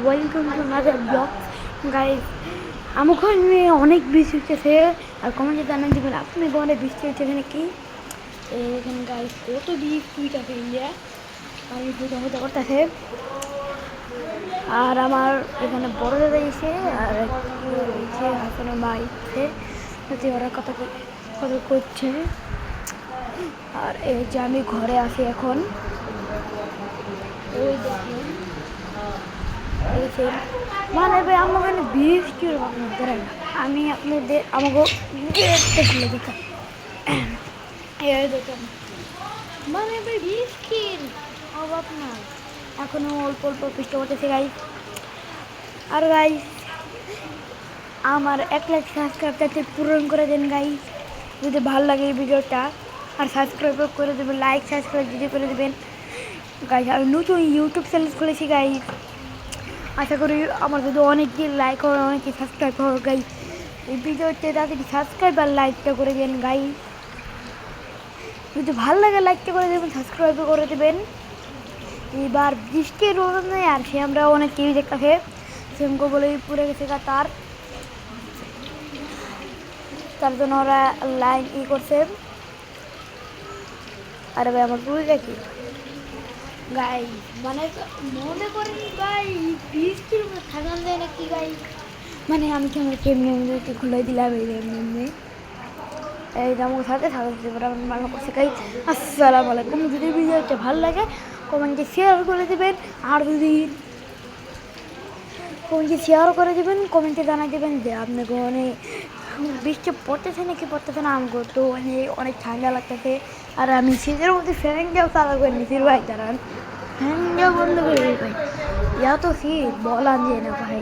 Welcome to another blog guys. আমি অনেক বৃষ্টি হচ্ছে আর কমেন্টে জানান দিবেন আপনি অনেক বৃষ্টি হচ্ছে এখানে কি এখানে গাইস কত বৃষ্টি আছে ইন্ডিয়া আর হতে করতেছে। আর আমার এখানে বড় দাদা এসে আর হাসানের মা এসে ওরা কথা করছে। আর এই যে আমি ঘরে আসি এখন, ওই দেখুন মানে ভাই আমাকে বৃষ্টির ধরেন আমি আপনাদের আমাকে খুলে দেখাম দেখেন মানে ভাই বৃষ্টির অভাব না, এখনো অল্প অল্প বৃষ্টি করতেছে গাইস। আর গাইস আমার 1 লাখ সাবস্ক্রাইবটাকে পূরণ করে দেন গাইস যদি ভালো লাগে এই ভিডিওটা, আর সাবস্ক্রাইব করে দেবেন, লাইক সাবস্ক্রাইব যদি করে দেবেন গাইস। আর নতুন ইউটিউব চ্যানেল খুলেছি গাইস, আশা করি আমার যদি অনেকই লাইক হয় অনেকই সাবস্ক্রাইব হয় গাইস। এই ভিডিওতে তাড়াতাড়ি সাবস্ক্রাইব আর লাইকটা করে দেবেন গাইস, যদি ভালো লাগে লাইকটা করে দেবেন সাবস্ক্রাইব করে দেবেন। এবার বৃষ্টির রোদ নেই আর সে আমরা অনেক টিভি দেখতেছে সেমকো বলে পুড়ে গেছে তার জন্য ওরা লাইন করছে। আর ভাই আমার পুরো দেখি গাই মানে মনে করেন ভাই বৃষ্টির উপরে থাকা যায় না কি গাই, মানে আমি কেমনি খুলে দিলাম এমনি এই আমার সাথে ভালো করছে গাই। আসসালামু আলাইকুম, যদি ভিডিওটা ভালো লাগে কমেন্টে শেয়ার করে দেবেন, আর যদি কমেন্টে শেয়ার করে দেবেন কমেন্টে জানাই দেবেন যে আপনাকে অনেক বৃষ্টি পড়তেছে নাকি পড়তেছে না। আমাকে তো অনেক ঠান্ডা লাগতেছে আর আমি শীতের মধ্যে ফ্যানটাও চালু করে নিচ্ছি ভাই, দাঁড়ান ফ্যানটাও বন্ধ করে দিই ভাই, ইয়া তো শীত বলা যায় না ভাই।